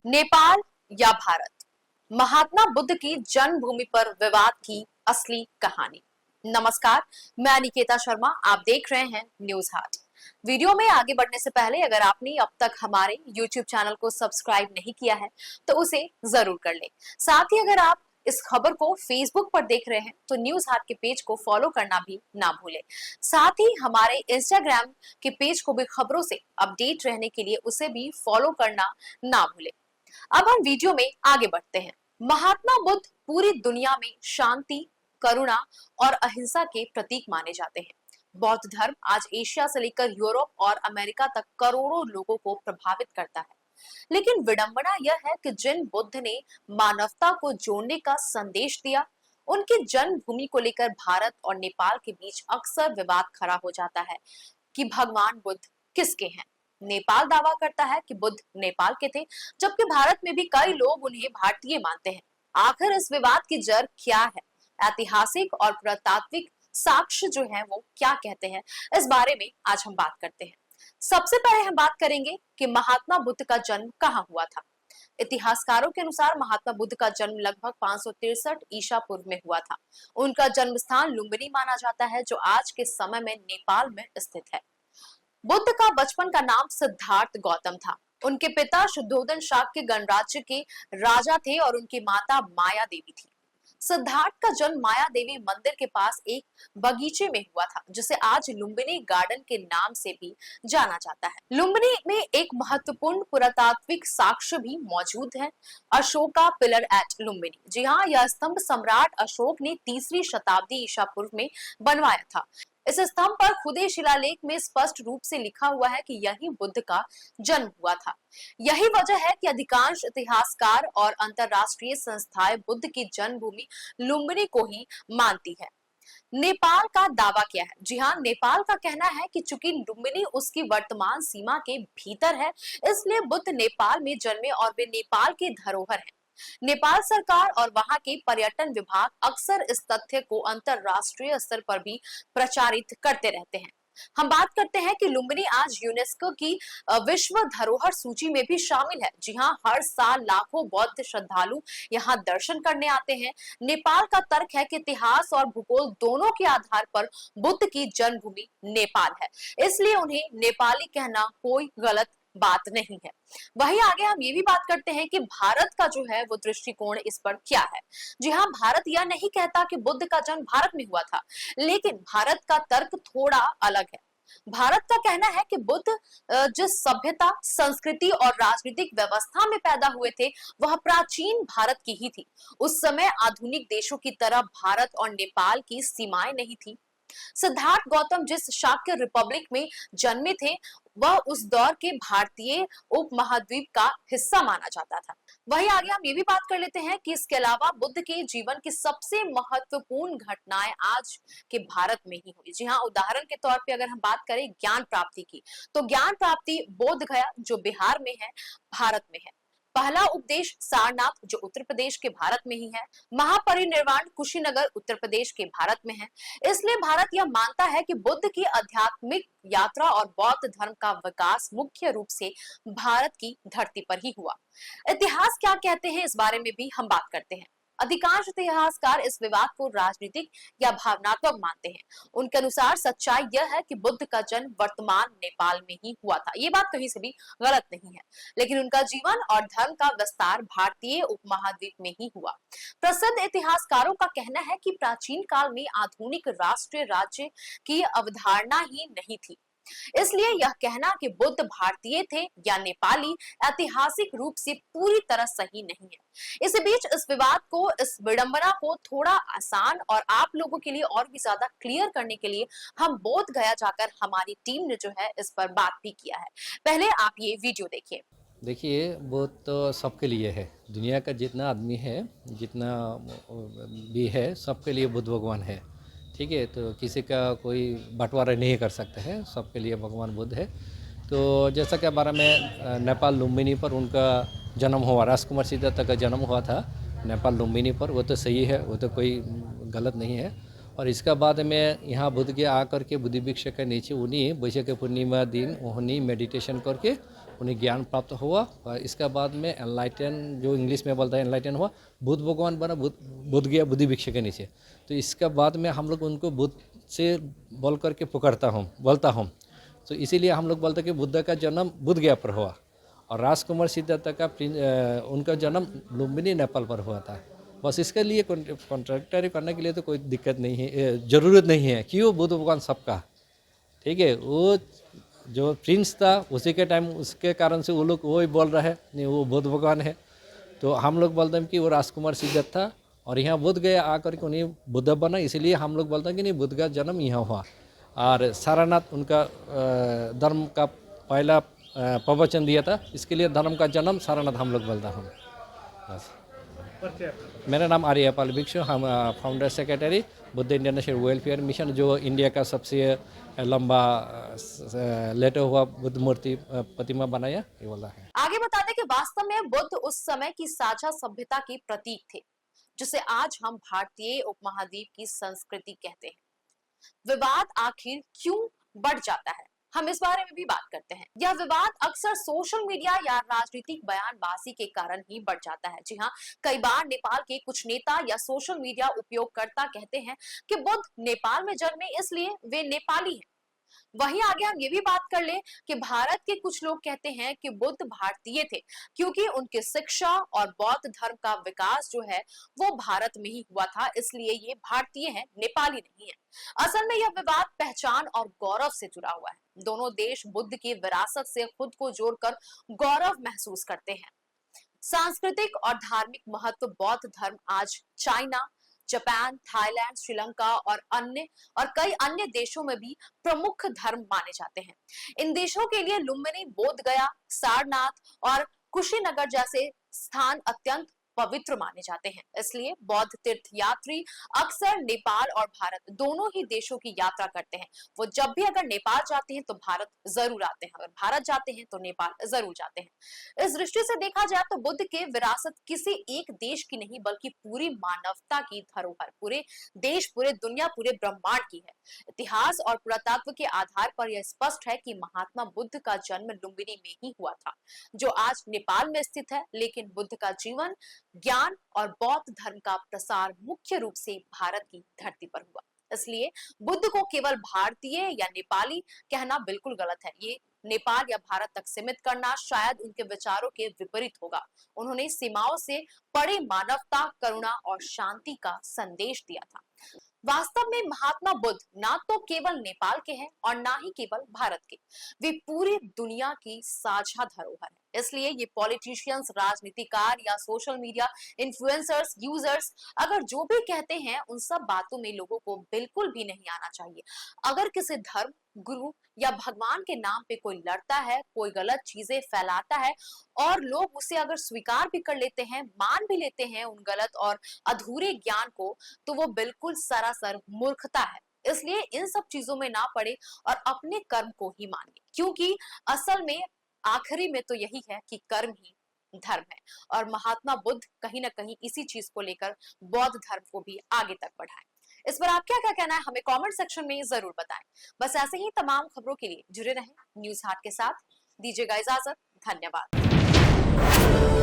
नेपाल या भारत, महात्मा बुद्ध की जन्मभूमि पर विवाद की असली कहानी। नमस्कार, मैं निकेता शर्मा, आप देख रहे हैं न्यूज हाट। वीडियो में आगे बढ़ने से पहले अगर आपने अब तक हमारे YouTube चैनल को सब्सक्राइब नहीं किया है तो उसे जरूर कर लें। साथ ही अगर आप इस खबर को Facebook पर देख रहे हैं तो न्यूज हाट के पेज को फॉलो करना भी ना भूलें। साथ ही हमारे Instagram के पेज को भी खबरों से अपडेट रहने के लिए उसे भी फॉलो करना ना भूलें। अब हम वीडियो में आगे बढ़ते हैं। महात्मा बुद्ध पूरी दुनिया में शांति, करुणा और अहिंसा के प्रतीक माने जाते हैं। बौद्ध धर्म आज एशिया से लेकर यूरोप और अमेरिका तक करोड़ों लोगों को प्रभावित करता है। लेकिन विडंबना यह है कि जिन बुद्ध ने मानवता को जोड़ने का संदेश दिया, उनकी जन्मभूमि को लेकर भारत और नेपाल के बीच अक्सर विवाद खड़ा हो जाता है कि भगवान बुद्ध किसके हैं। नेपाल दावा करता है कि बुद्ध नेपाल के थे, जबकि भारत में भी कई लोग उन्हें भारतीय मानते हैं। आखिर इस विवाद की जड़ क्या है? ऐतिहासिक और पुरातात्विक साक्ष्य जो है वो क्या कहते हैं, इस बारे में आज हम बात करते हैं। सबसे पहले हम बात करेंगे कि महात्मा बुद्ध का जन्म कहाँ हुआ था। इतिहासकारों के अनुसार महात्मा बुद्ध का जन्म लगभग 563 ईसा पूर्व में हुआ था। उनका जन्म स्थान लुम्बिनी माना जाता है, जो आज के समय में नेपाल में स्थित है। बुद्ध का बचपन का नाम सिद्धार्थ गौतम था। उनके पिता शुद्धोधन शाक्य गणराज्य के राजा थे और उनकी माता माया देवी थी। सिद्धार्थ का जन्म माया देवी मंदिर के पास एक बगीचे में हुआ था, जिसे आज लुम्बिनी गार्डन के नाम से भी जाना जाता है। लुम्बिनी में एक महत्वपूर्ण पुरातात्विक साक्ष्य भी मौजूद है, अशोका पिलर एट लुम्बिनी। जी हाँ, यह स्तंभ सम्राट अशोक ने 3री शताब्दी ईसा पूर्व में बनवाया था। इस स्तंभ पर खुदे शिलालेख में स्पष्ट रूप से लिखा हुआ है कि यही बुद्ध का जन्म हुआ था। यही वजह है कि अधिकांश इतिहासकार और अंतरराष्ट्रीय संस्थाएं बुद्ध की जन्मभूमि लुम्बिनी को ही मानती है। नेपाल का दावा क्या है? जी हाँ, नेपाल का कहना है कि चूंकि लुम्बिनी उसकी वर्तमान सीमा के भीतर है, इसलिए बुद्ध नेपाल में जन्मे और वे नेपाल की धरोहर है। नेपाल सरकार और वहां के पर्यटन विभाग अक्सर इस तथ्य को अंतरराष्ट्रीय स्तर पर भी प्रचारित करते रहते हैं। हम बात करते हैं कि लुम्बिनी आज यूनेस्को की विश्व धरोहर सूची में भी शामिल है। जी हाँ, हर साल लाखों बौद्ध श्रद्धालु यहाँ दर्शन करने आते हैं। नेपाल का तर्क है कि इतिहास और भूगोल दोनों के आधार पर बुद्ध की जन्मभूमि नेपाल है, इसलिए उन्हें नेपाली कहना कोई गलत बात नहीं है। वहीं आगे हम ये भी बात करते हैं कि भारत का जो है वो दृष्टिकोण इस पर क्या है। जी हाँ, भारत यह नहीं कहता कि बुद्ध का जन्म भारत में हुआ था, लेकिन भारत का तर्क थोड़ा अलग है। भारत का कहना है कि बुद्ध जिस सभ्यता, संस्कृति और राजनीतिक व्यवस्था में पैदा हुए थे, वह प्राचीन भारत की ही थी। उस समय आधुनिक देशों की तरह भारत और नेपाल की सीमाएं नहीं थी। सिद्धार्थ गौतम जिस शाक्य रिपब्लिक में जन्मे थे, वह उस दौर के भारतीय उपमहाद्वीप का हिस्सा माना जाता था। वहीं आगे हम ये भी बात कर लेते हैं कि इसके अलावा बुद्ध के जीवन की सबसे महत्वपूर्ण घटनाएं आज के भारत में ही हुई। जी हाँ, उदाहरण के तौर पे अगर हम बात करें ज्ञान प्राप्ति की, तो ज्ञान प्राप्ति बोध गया जो बिहार में है, भारत में है। पहला उपदेश सारनाथ जो उत्तर प्रदेश के भारत में ही है। महापरिनिर्वाण कुशीनगर उत्तर प्रदेश के भारत में है। इसलिए भारत यह मानता है कि बुद्ध की आध्यात्मिक यात्रा और बौद्ध धर्म का विकास मुख्य रूप से भारत की धरती पर ही हुआ। इतिहास क्या कहते हैं, इस बारे में भी हम बात करते हैं। अधिकांश इतिहासकार इस विवाद को राजनीतिक या भावनात्मक मानते हैं। उनके अनुसार सच्चाई यह है कि बुद्ध का जन्म वर्तमान नेपाल में ही हुआ था। ये बात कहीं से भी गलत नहीं है, लेकिन उनका जीवन और धर्म का विस्तार भारतीय उपमहाद्वीप में ही हुआ। प्रसिद्ध इतिहासकारों का कहना है कि प्राचीन काल में आधुनिक राष्ट्रीय राज्य की अवधारणा ही नहीं थी। इसलिए यह कहना कि बुद्ध भारतीय थे या नेपाली ऐतिहासिक रूप से पूरी तरह सही नहीं है। इस बीच इस विवाद को, इस विडंबना को थोड़ा आसान और आप लोगों के लिए और भी ज्यादा क्लियर करने के लिए हम बोध गया जाकर हमारी टीम ने जो है इस पर बात भी किया है। पहले आप ये वीडियो देखिए। देखिए, वो तो सबके लिए है। दुनिया का जितना आदमी है, जितना भी है, सबके लिए बुद्ध भगवान है। ठीक है, तो किसी का कोई बंटवारा नहीं कर सकता है, सबके लिए भगवान बुद्ध है। तो जैसा कि हमारा में नेपाल लुम्बिनी पर उनका जन्म हुआ, राजकुमार सिद्धार्थ का जन्म हुआ था नेपाल लुम्बिनी पर, वो तो सही है, वो तो कोई गलत नहीं है। और इसका बाद में यहाँ बुद्ध के आकर के बुद्धि वृक्ष के नीचे उन्हीं वैशाख पूर्णिमा दिन उन्हीं मेडिटेशन करके उन्हें ज्ञान प्राप्त हुआ और इसके बाद में एनलाइटन, जो इंग्लिश में बोलता है एनलाइटन हुआ, बुद्ध भगवान बना, बुद्ध गया बुद्धि वृक्ष के नीचे। तो इसके बाद में हम लोग उनको बुद्ध से बोल करके बोलता हूँ। तो इसीलिए हम लोग बोलते हैं कि बुद्ध का जन्म बुद्ध गया पर हुआ और राजकुमार सिद्धार्थ का उनका जन्म लुम्बिनी नेपाल पर हुआ था। बस इसके लिए कॉन्ट्रैक्टरी करने के लिए तो कोई दिक्कत नहीं है, ज़रूरत नहीं है। क्यों? बुद्ध भगवान सबका, ठीक है। वो जो प्रिंस था उसी के टाइम, उसके कारण से वो लोग वही बोल रहे हैं नहीं वो बुद्ध भगवान है। तो हम लोग बोलते हैं कि वो राजकुमार सिद्धार्थ था और यहाँ बुद्ध गए आकर के उन्हें बुद्ध बना, इसीलिए हम लोग बोलते हैं कि नहीं बुद्ध का जन्म यहाँ हुआ। और सारनाथ उनका धर्म का पहला प्रवचन दिया था, इसके लिए धर्म का जन्म सारनाथ हम लोग बोलता हूँ। बस। मेरा नाम आर्यपाल भिक्षु, हम founder secretary Buddha international welfare mission, जो इंडिया का सबसे लंबा लेटा हुआ बुद्ध मूर्ति प्रतिमा बनाया, ये वाला है। आगे बताते कि वास्तव में बुद्ध उस समय की साझा सभ्यता के प्रतीक थे, जिसे आज हम भारतीय उपमहाद्वीप की संस्कृति कहते हैं। विवाद आखिर क्यों बढ़ जाता है, हम इस बारे में भी बात करते हैं। यह विवाद अक्सर सोशल मीडिया या राजनीतिक बयानबाजी के कारण ही बढ़ जाता है। जी हाँ, कई बार नेपाल के कुछ नेता या सोशल मीडिया उपयोगकर्ता कहते हैं कि बुद्ध नेपाल में जन्मे इसलिए वे नेपाली हैं। वहीं आगे हम ये भी बात कर लें कि भारत के कुछ लोग कहते हैं कि बुद्ध भारतीय थे क्योंकि उनकी शिक्षा और बौद्ध धर्म का विकास जो है वो भारत में ही हुआ था, इसलिए ये भारतीय हैं, नेपाली नहीं है। असल में यह विवाद पहचान और गौरव से जुड़ा हुआ है। दोनों देश बुद्ध की विरासत से खुद को जोड़कर गौरव महसूस करते हैं। सांस्कृतिक और धार्मिक महत्व बौद्ध धर्म आज चाइना, जापान, थाईलैंड, श्रीलंका और कई अन्य देशों में भी प्रमुख धर्म माने जाते हैं। इन देशों के लिए लुम्बिनी, बोध गया, सारनाथ और कुशीनगर जैसे स्थान अत्यंत पवित्र माने जाते हैं। इसलिए बौद्ध तीर्थ यात्री अक्सर नेपाल और भारत दोनों ही देशों की यात्रा करते हैं। वो जब भी अगर नेपाल जाते हैं तो भारत जरूर आते हैं, अगर भारत जाते हैं तो नेपाल जरूर जाते हैं। इस दृष्टि से देखा जाए तो बुद्ध के विरासत किसी एक देश की नहीं बल्कि पूरी मानवता की धरोहर, पूरे देश, पूरे दुनिया, पूरे ब्रह्मांड की है। इतिहास और पुरातत्व के आधार पर यह स्पष्ट है कि महात्मा बुद्ध का जन्म लुम्बिनी में ही हुआ था, जो आज नेपाल में स्थित है। लेकिन बुद्ध का जीवन, ज्ञान और बौद्ध धर्म का प्रसार मुख्य रूप से भारत की धरती पर हुआ। इसलिए बुद्ध को केवल भारतीय या नेपाली कहना बिल्कुल गलत है। ये नेपाल या भारत तक सीमित करना शायद उनके विचारों के विपरीत होगा। उन्होंने सीमाओं से परे मानवता, करुणा और शांति का संदेश दिया था। वास्तव में महात्मा बुद्ध ना तो केवल नेपाल के हैं और ना ही केवल भारत के, वे पूरी दुनिया की साझा धरोहर है। इसलिए ये पॉलिटिशियंस, राजनीतिकार या सोशल मीडिया इन्फ्लुएंसर्स, यूजर्स अगर जो भी कहते हैं उन सब बातों में लोगों को बिल्कुल भी नहीं आना चाहिए। अगर किसी धर्म, गुरु या भगवान के नाम पे कोई लड़ता है, कोई गलत चीजें फैलाता है और लोग उसे अगर स्वीकार भी कर लेते हैं, मान भी लेते हैं उन गलत और अधूरे ज्ञान को, तो वो बिल्कुल सरासर मूर्खता है। इसलिए इन सब चीजों में ना पड़े और अपने कर्म को ही मानिए, क्योंकि असल में आखिरी में तो यही है कि कर्म ही धर्म है। और महात्मा बुद्ध कहीं ना कहीं इसी चीज को लेकर बौद्ध धर्म को भी आगे तक बढ़ाएं। इस पर आपका क्या कहना है, हमें कमेंट सेक्शन में जरूर बताएं। बस ऐसे ही तमाम खबरों के लिए जुड़े रहें न्यूज हाट के साथ। दीजिएगा इजाजत, धन्यवाद।